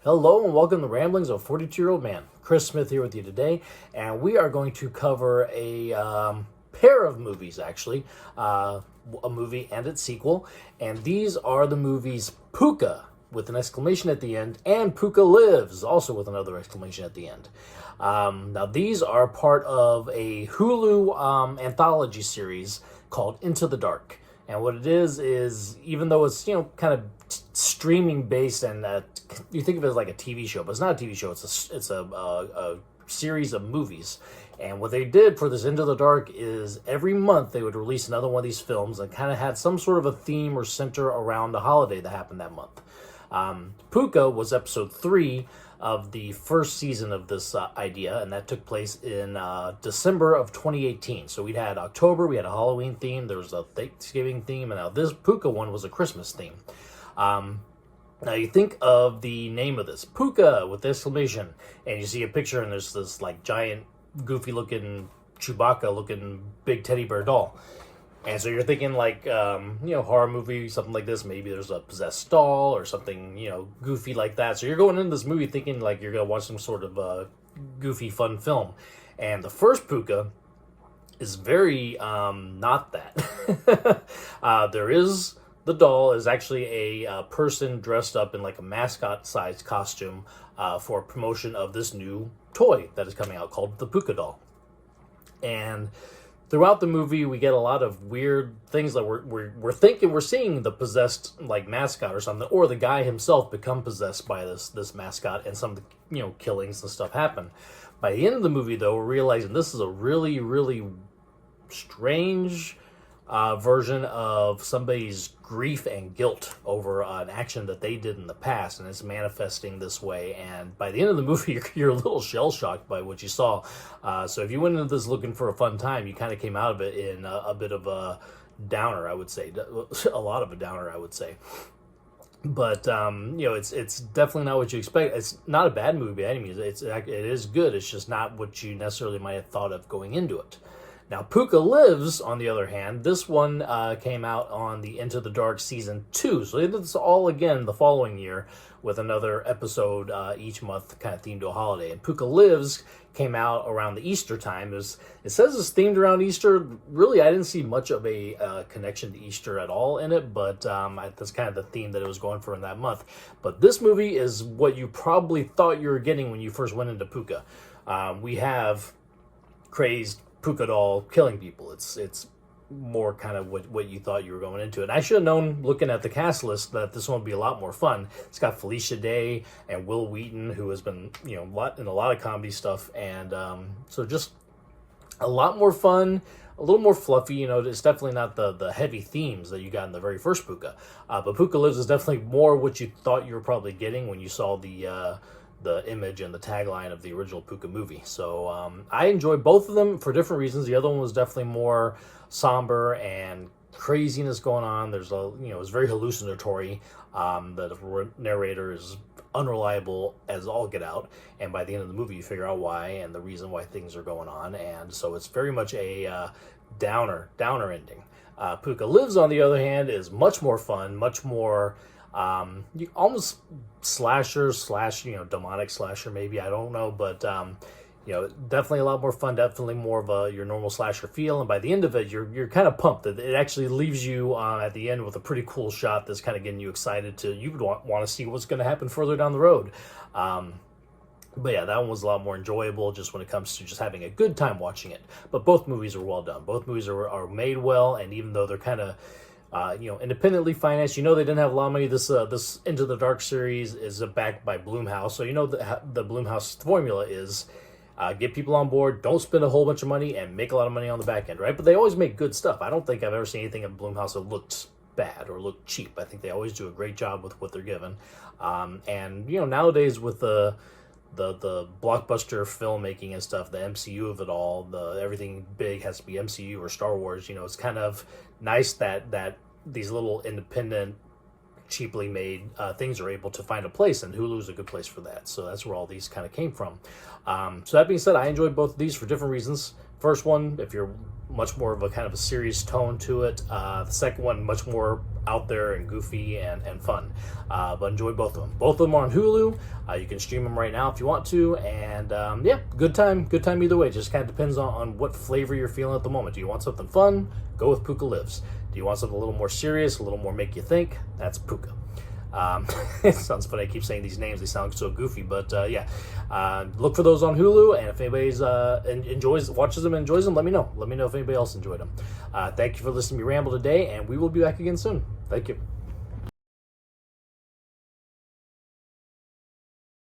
Hello and welcome to Ramblings of a 42-Year-Old Man. Chris Smith here with you today, and we are going to cover a pair of movies, actually. A movie and its sequel, and these are the movies Pooka, with an exclamation at the end, and Pooka Lives, also with another exclamation at the end. Now, these are part of a Hulu anthology series called Into the Dark. And what it is even though it's, kind of streaming based, and you think of it as like a TV show, but it's not a TV show. It's a series of movies. And what they did for this Into the Dark is every month they would release another one of these films and kind of had some sort of a theme or center around the holiday that happened that month. Pooka was episode 3 of the first season of this idea, and that took place in December of 2018. So we'd had October, we had a Halloween theme, there was a Thanksgiving theme, and now this Pooka one was a Christmas theme. Now you think of the name of this, Pooka with exclamation, and you see a picture and there's this like giant, goofy looking, Chewbacca looking big teddy bear doll. And so you're thinking like, horror movie, something like this. Maybe there's a possessed doll or something, goofy like that. So you're going into this movie thinking like you're going to watch some sort of goofy, fun film. And the first Pooka is very not that. There is, the doll is actually a person dressed up in like a mascot-sized costume for promotion of this new toy that is coming out called the Pooka doll. And throughout the movie, we get a lot of weird things that we're thinking we're seeing the possessed like mascot or something, or the guy himself become possessed by this mascot, and some of the killings and stuff happen. By the end of the movie, though, we're realizing this is a really, really strange version of somebody's grief and guilt over an action that they did in the past, and it's manifesting this way. And by the end of the movie, you're a little shell-shocked by what you saw. So if you went into this looking for a fun time, you kind of came out of it in a bit of a downer, I would say. A lot of a downer, I would say. But it's definitely not what you expect. It's not a bad movie by any means. It is good. It's just not what you necessarily might have thought of going into it. Now, Pooka Lives, on the other hand, this one came out on the Into the Dark Season 2. So it's all, again, the following year with another episode each month kind of themed to a holiday. And Pooka Lives came out around the Easter time. It says it's themed around Easter. Really, I didn't see much of a connection to Easter at all in it, but that's kind of the theme that it was going for in that month. But this movie is what you probably thought you were getting when you first went into Pooka. We have crazed Pooka doll killing people. It's more kind of what you thought you were going into. And I should have known, looking at the cast list, that this one would be a lot more fun. It's got Felicia Day and Will Wheaton, who has been in a lot of comedy stuff, and so just a lot more fun, a little more fluffy. It's definitely not the heavy themes that you got in the very first Pooka, but Pooka Lives is definitely more what you thought you were probably getting when you saw the image and the tagline of the original Pooka movie. So I enjoy both of them for different reasons. The other one was definitely more somber and craziness going on. There's it's very hallucinatory. The narrator is unreliable as all get out, and by the end of the movie you figure out why and the reason why things are going on. And so it's very much a downer ending. Pooka Lives, on the other hand, is much more fun, much more you almost slasher / demonic slasher, maybe, I don't know, but definitely a lot more fun, definitely more of your normal slasher feel. And by the end of it, you're kind of pumped. It actually leaves you at the end with a pretty cool shot that's kind of getting you excited you would want to see what's going to happen further down the road. But yeah, that one was a lot more enjoyable just when it comes to just having a good time watching it. But both movies are well done. Both movies are made well, and even though they're kind of independently financed. They didn't have a lot of money. This Into the Dark series is backed by Blumhouse, so the Blumhouse formula is get people on board, don't spend a whole bunch of money, and make a lot of money on the back end, right? But they always make good stuff. I don't think I've ever seen anything at Blumhouse that looked bad or looked cheap. I think they always do a great job with what they're given. And nowadays with the blockbuster filmmaking and stuff, the MCU of it all, everything big has to be MCU or Star Wars. It's kind of nice that these little independent, cheaply made things are able to find a place, and Hulu is a good place for that. So that's where all these kind of came from. So that being said, I enjoyed both of these for different reasons. First one, if you're much more of a kind of a serious tone to it. The second one, much more out there and goofy and fun. But enjoy both of them. Both of them are on Hulu. You can stream them right now if you want to. And yeah, good time either way. Just kind of depends on what flavor you're feeling at the moment. Do you want something fun? Go with Pooka Lives. Do you want something a little more serious, a little more make you think? That's Pooka. It sounds funny. I keep saying these names; they sound so goofy. But yeah, look for those on Hulu. And if anybody's watches them, and enjoys them, let me know. Let me know if anybody else enjoyed them. Thank you for listening to me ramble today, and we will be back again soon. Thank you.